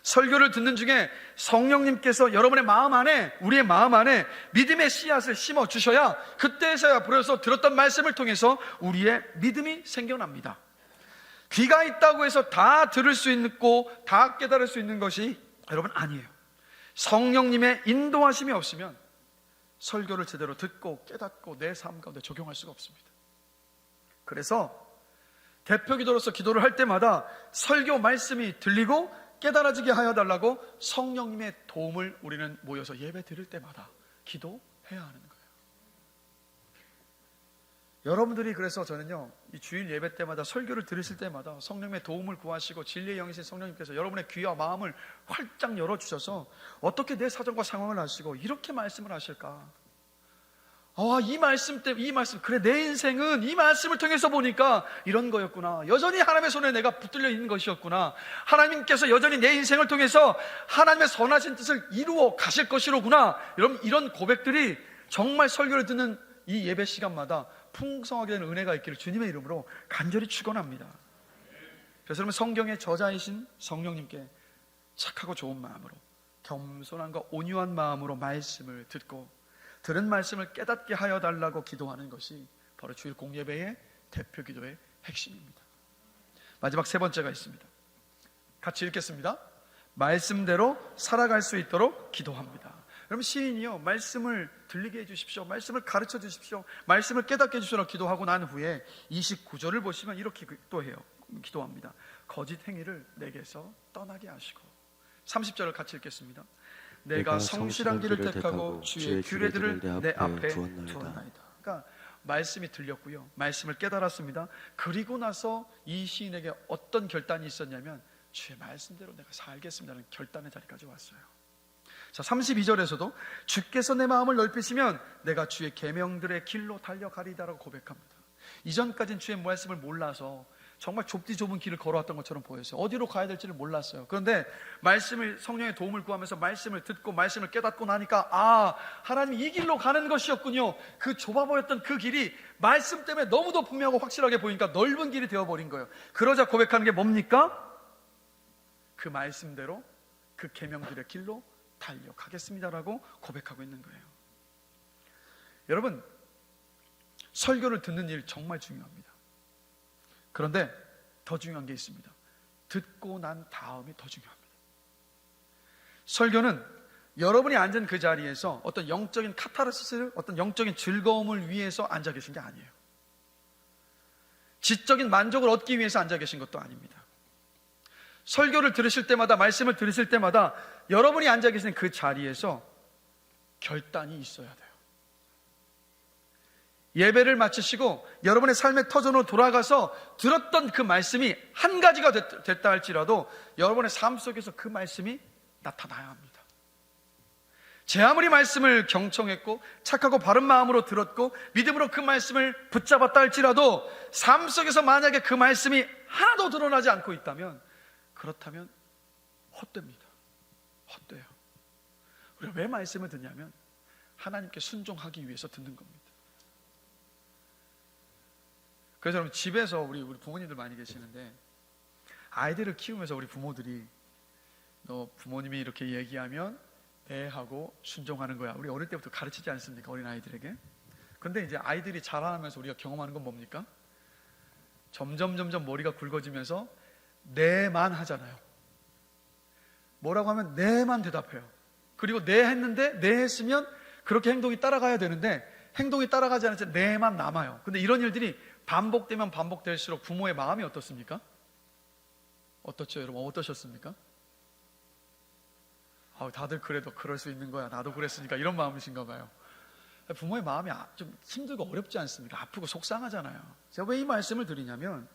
설교를 듣는 중에 성령님께서 여러분의 마음 안에, 우리의 마음 안에 믿음의 씨앗을 심어 주셔야 그때서야 비로소 들었던 말씀을 통해서 우리의 믿음이 생겨납니다. 귀가 있다고 해서 다 들을 수 있고 다 깨달을 수 있는 것이 여러분 아니에요. 성령님의 인도하심이 없으면 설교를 제대로 듣고 깨닫고 내 삶 가운데 적용할 수가 없습니다. 그래서 대표 기도로서 기도를 할 때마다 설교 말씀이 들리고 깨달아지게 하여 달라고 성령님의 도움을 우리는 모여서 예배 드릴 때마다 기도해야 하는 거예요. 여러분들이, 그래서 저는요, 이 주일 예배 때마다 설교를 들으실 때마다 성령의 도움을 구하시고 진리의 영이신 성령님께서 여러분의 귀와 마음을 활짝 열어주셔서 어떻게 내 사정과 상황을 아시고 이렇게 말씀을 하실까? 이 말씀, 그래, 내 인생은 이 말씀을 통해서 보니까 이런 거였구나. 여전히 하나님의 손에 내가 붙들려 있는 것이었구나. 하나님께서 여전히 내 인생을 통해서 하나님의 선하신 뜻을 이루어 가실 것이로구나. 여러분, 이런 고백들이 정말 설교를 듣는 이 예배 시간마다 풍성하게 되는 은혜가 있기를 주님의 이름으로 간절히 축원합니다. 그래서 여러분, 성경의 저자이신 성령님께 착하고 좋은 마음으로, 겸손함과 온유한 마음으로 말씀을 듣고 들은 말씀을 깨닫게 하여 달라고 기도하는 것이 바로 주일 공예배의 대표 기도의 핵심입니다. 마지막 세 번째가 있습니다. 같이 읽겠습니다. 말씀대로 살아갈 수 있도록 기도합니다. 여러분, 시인이요, 말씀을 들리게 해주십시오, 말씀을 가르쳐 주십시오, 말씀을 깨닫게 해주시라고 기도하고 난 후에 29절을 보시면 이렇게 기도합니다. 거짓 행위를 내게서 떠나게 하시고. 30절을 같이 읽겠습니다. 내가 성실한 길을 택하고 주의 규례들을 내 앞에 두었나이다. 그러니까 말씀이 들렸고요, 말씀을 깨달았습니다. 그리고 나서 이 시인에게 어떤 결단이 있었냐면 주의 말씀대로 내가 살겠습니다는 결단의 자리까지 왔어요. 자, 32절에서도 주께서 내 마음을 넓히시면 내가 주의 계명들의 길로 달려가리다라고 고백합니다. 이전까지는 주의 말씀을 몰라서 정말 좁디 좁은 길을 걸어왔던 것처럼 보였어요. 어디로 가야 될지를 몰랐어요. 그런데 성령의 도움을 구하면서 말씀을 듣고 말씀을 깨닫고 나니까 하나님이 이 길로 가는 것이었군요. 그 좁아 보였던 그 길이 말씀 때문에 너무도 분명하고 확실하게 보이니까 넓은 길이 되어버린 거예요. 그러자 고백하는 게 뭡니까? 그 말씀대로 그 계명들의 길로 달려가겠습니다라고 고백하고 있는 거예요. 여러분, 설교를 듣는 일 정말 중요합니다. 그런데 더 중요한 게 있습니다. 듣고 난 다음이 더 중요합니다. 설교는 여러분이 앉은 그 자리에서 어떤 영적인 카타르시스, 어떤 영적인 즐거움을 위해서 앉아 계신 게 아니에요. 지적인 만족을 얻기 위해서 앉아 계신 것도 아닙니다. 설교를 들으실 때마다, 말씀을 들으실 때마다 여러분이 앉아 계신 그 자리에서 결단이 있어야 돼요. 예배를 마치시고 여러분의 삶의 터전으로 돌아가서 들었던 그 말씀이 한 가지가 됐다 할지라도 여러분의 삶 속에서 그 말씀이 나타나야 합니다. 제 아무리 말씀을 경청했고 착하고 바른 마음으로 들었고 믿음으로 그 말씀을 붙잡았다 할지라도 삶 속에서 만약에 그 말씀이 하나도 드러나지 않고 있다면, 그렇다면 헛됩니다. 헛돼요. 우리가 왜 말씀을 듣냐면 하나님께 순종하기 위해서 듣는 겁니다. 그래서 여러분 집에서 우리 부모님들 많이 계시는데 아이들을 키우면서 우리 부모들이 너 부모님이 이렇게 얘기하면 네 하고 순종하는 거야. 우리 어릴 때부터 가르치지 않습니까? 어린 아이들에게. 근데 이제 아이들이 자라면서 우리가 경험하는 건 뭡니까? 점점 머리가 굵어지면서 네만 하잖아요. 뭐라고 하면 네만 대답해요. 그리고 네 했는데 네 했으면 그렇게 행동이 따라가야 되는데 행동이 따라가지 않을 때 네만 남아요. 근데 이런 일들이 반복되면 반복될수록 부모의 마음이 어떻습니까? 어떻죠, 여러분? 어떠셨습니까? 다들 그래도 그럴 수 있는 거야. 나도 그랬으니까 이런 마음이신가 봐요. 부모의 마음이 좀 힘들고 어렵지 않습니까? 아프고 속상하잖아요. 제가 왜 이 말씀을 드리냐면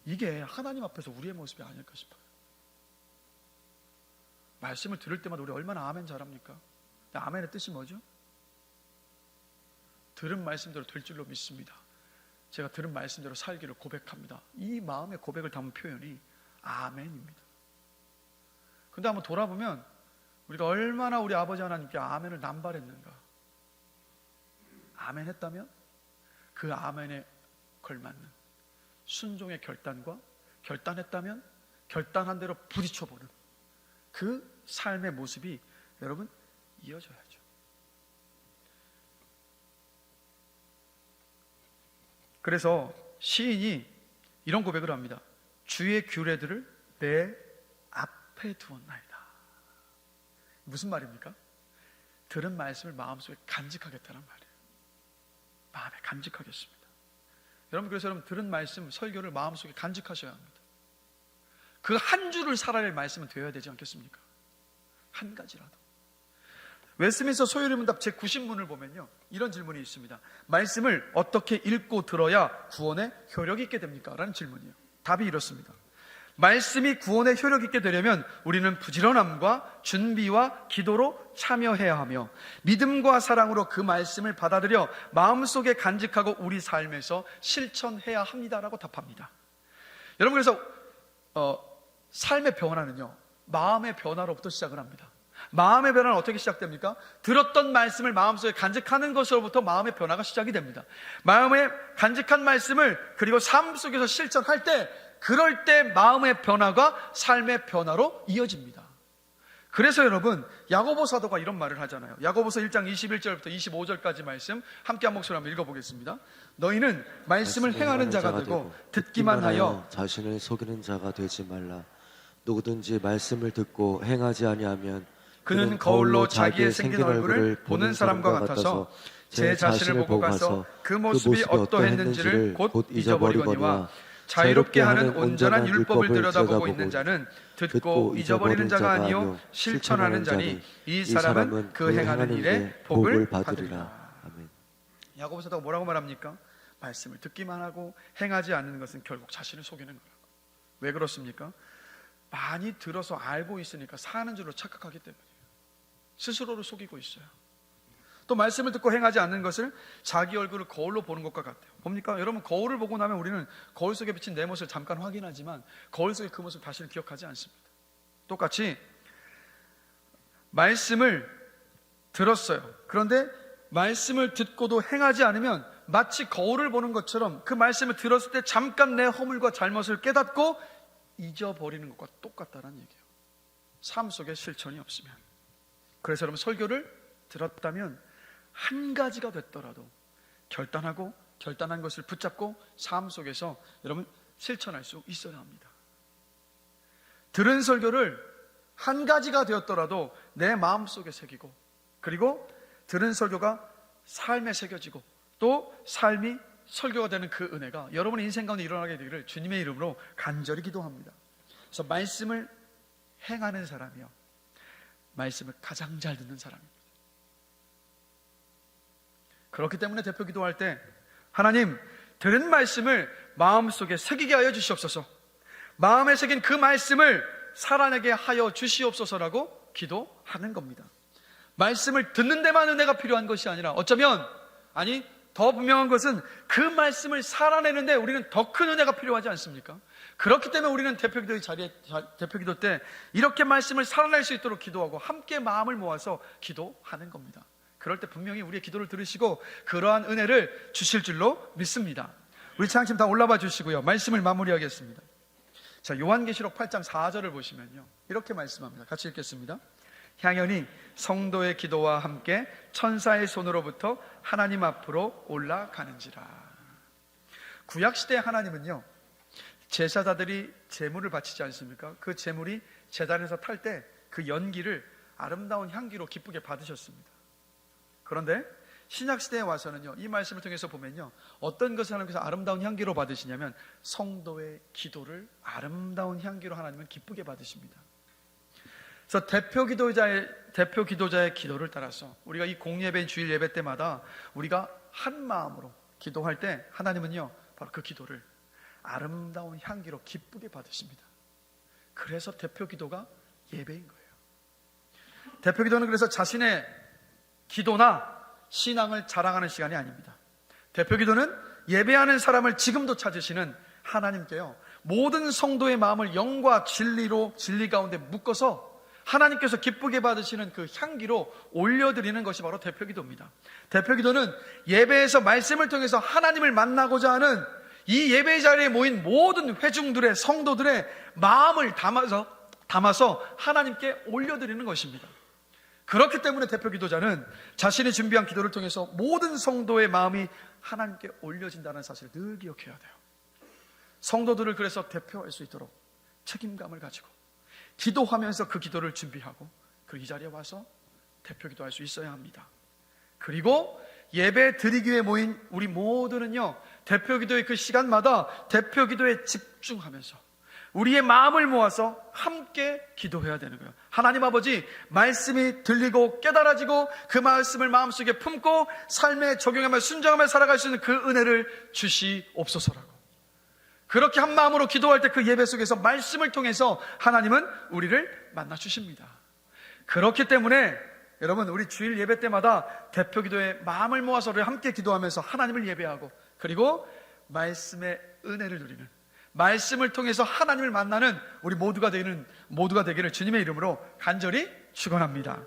이게 하나님 앞에서 우리의 모습이 아닐까 싶어요. 말씀을 들을 때마다 우리 얼마나 아멘 잘합니까? 아멘의 뜻이 뭐죠? 들은 말씀대로 될 줄로 믿습니다. 제가 들은 말씀대로 살기를 고백합니다. 이 마음의 고백을 담은 표현이 아멘입니다. 근데 한번 돌아보면 우리가 얼마나 우리 아버지 하나님께 아멘을 남발했는가. 아멘 했다면 그 아멘에 걸맞는 순종의 결단과 결단했다면 결단한 대로 부딪혀보는 그 삶의 모습이 여러분 이어져야죠. 그래서 시인이 이런 고백을 합니다. 주의 규례들을 내 앞에 두었나이다. 무슨 말입니까? 들은 말씀을 마음속에 간직하겠다는 말이에요. 마음에 간직하겠습니다. 여러분, 그래서 여러분 들은 말씀, 설교를 마음속에 간직하셔야 합니다. 그 한 줄을 살아야 할 말씀은 되어야 되지 않겠습니까? 한 가지라도. 웨스민스터 소요리 문답 제90문을 보면요, 이런 질문이 있습니다. 말씀을 어떻게 읽고 들어야 구원에 효력이 있게 됩니까? 라는 질문이에요. 답이 이렇습니다. 말씀이 구원에 효력 있게 되려면 우리는 부지런함과 준비와 기도로 참여해야 하며 믿음과 사랑으로 그 말씀을 받아들여 마음속에 간직하고 우리 삶에서 실천해야 합니다라고 답합니다. 여러분, 그래서 삶의 변화는요, 마음의 변화로부터 시작을 합니다. 마음의 변화는 어떻게 시작됩니까? 들었던 말씀을 마음속에 간직하는 것으로부터 마음의 변화가 시작이 됩니다. 마음에 간직한 말씀을 그리고 삶 속에서 실천할 때, 그럴 때 마음의 변화가 삶의 변화로 이어집니다. 그래서 여러분, 야고보 사도가 이런 말을 하잖아요. 야고보서 1장 21절부터 25절까지 말씀 함께 한 목소리 한번 읽어보겠습니다. 너희는 말씀을 행하는 자가 되고 듣기만 하여 자신을 속이는 자가 되지 말라. 누구든지 말씀을 듣고 행하지 아니하면 그는 거울로 자기의 생긴 얼굴을 보는 사람과 같아서 제 자신을 보고 가서 그 모습이 어떠했는지를 곧 잊어버리거니와 자유롭게 하는 온전한 율법을 들여다보고 있는 자는 듣고 잊어버리는 자가 아니요 실천하는 자니 이 사람은 그 행하는 일에 복을 받으리라. 아멘. 야고보 사도가 뭐라고 말합니까? 말씀을 듣기만 하고 행하지 않는 것은 결국 자신을 속이는 거라고. 왜 그렇습니까? 많이 들어서 알고 있으니까 사는 줄로 착각하기 때문이에요. 스스로를 속이고 있어요. 또 말씀을 듣고 행하지 않는 것을 자기 얼굴을 거울로 보는 것과 같아요. 뭡니까? 여러분, 거울을 보고 나면 우리는 거울 속에 비친 내 모습을 잠깐 확인하지만 거울 속의 그 모습 다시는 기억하지 않습니다. 똑같이 말씀을 들었어요. 그런데 말씀을 듣고도 행하지 않으면 마치 거울을 보는 것처럼 그 말씀을 들었을 때 잠깐 내 허물과 잘못을 깨닫고 잊어버리는 것과 똑같다는 얘기예요. 삶 속에 실천이 없으면. 그래서 여러분, 설교를 들었다면 한 가지가 됐더라도 결단하고 결단한 것을 붙잡고 삶 속에서 여러분 실천할 수 있어야 합니다. 들은 설교를 한 가지가 되었더라도 내 마음속에 새기고, 그리고 들은 설교가 삶에 새겨지고 또 삶이 설교가 되는 그 은혜가 여러분의 인생 가운데 일어나게 되기를 주님의 이름으로 간절히 기도합니다. 그래서 말씀을 행하는 사람이요, 말씀을 가장 잘 듣는 사람입니다. 그렇기 때문에 대표 기도할 때 하나님, 들은 말씀을 마음속에 새기게 하여 주시옵소서, 마음에 새긴 그 말씀을 살아내게 하여 주시옵소서라고 기도하는 겁니다. 말씀을 듣는 데만 은혜가 필요한 것이 아니라 어쩌면, 더 분명한 것은 그 말씀을 살아내는데 우리는 더 큰 은혜가 필요하지 않습니까? 그렇기 때문에 우리는 대표기도의 자리에, 대표기도 때 이렇게 말씀을 살아낼 수 있도록 기도하고 함께 마음을 모아서 기도하는 겁니다. 그럴 때 분명히 우리의 기도를 들으시고 그러한 은혜를 주실 줄로 믿습니다. 우리 찬양팀 다 올라와 주시고요. 말씀을 마무리하겠습니다. 자, 요한계시록 8장 4절을 보시면요, 이렇게 말씀합니다. 같이 읽겠습니다. 향연이 성도의 기도와 함께 천사의 손으로부터 하나님 앞으로 올라가는지라. 구약시대 하나님은요, 제사자들이 제물을 바치지 않습니까? 그 제물이 제단에서 탈 때 그 연기를 아름다운 향기로 기쁘게 받으셨습니다. 그런데 신약시대에 와서는요, 이 말씀을 통해서 보면요, 어떤 것을 하나님께서 아름다운 향기로 받으시냐면 성도의 기도를 아름다운 향기로 하나님은 기쁘게 받으십니다. 그래서 대표 기도자의 기도를 따라서 우리가 이 공예배인 주일 예배 때마다 우리가 한 마음으로 기도할 때 하나님은요, 바로 그 기도를 아름다운 향기로 기쁘게 받으십니다. 그래서 대표 기도가 예배인 거예요. 대표 기도는 그래서 자신의 기도나 신앙을 자랑하는 시간이 아닙니다. 대표 기도는 예배하는 사람을 지금도 찾으시는 하나님께요, 모든 성도의 마음을 영과 진리 가운데 묶어서 하나님께서 기쁘게 받으시는 그 향기로 올려드리는 것이 바로 대표 기도입니다. 대표 기도는 예배에서 말씀을 통해서 하나님을 만나고자 하는 이 예배 자리에 모인 모든 회중들의 성도들의 마음을 담아서 하나님께 올려드리는 것입니다. 그렇기 때문에 대표 기도자는 자신이 준비한 기도를 통해서 모든 성도의 마음이 하나님께 올려진다는 사실을 늘 기억해야 돼요. 성도들을 그래서 대표할 수 있도록 책임감을 가지고 기도하면서 그 기도를 준비하고 그 이 자리에 와서 대표 기도할 수 있어야 합니다. 그리고 예배 드리기 위해 모인 우리 모두는요, 대표 기도의 그 시간마다 대표 기도에 집중하면서 우리의 마음을 모아서 함께 기도해야 되는 거예요. 하나님 아버지, 말씀이 들리고 깨달아지고 그 말씀을 마음속에 품고 삶에 적용하며 순종하며 살아갈 수 있는 그 은혜를 주시옵소서라고. 그렇게 한 마음으로 기도할 때 그 예배 속에서 말씀을 통해서 하나님은 우리를 만나 주십니다. 그렇기 때문에 여러분, 우리 주일 예배 때마다 대표 기도에 마음을 모아서 우리 함께 기도하면서 하나님을 예배하고 그리고 말씀의 은혜를 누리는, 말씀을 통해서 하나님을 만나는 우리 모두가 되기를 주님의 이름으로 간절히 축원합니다.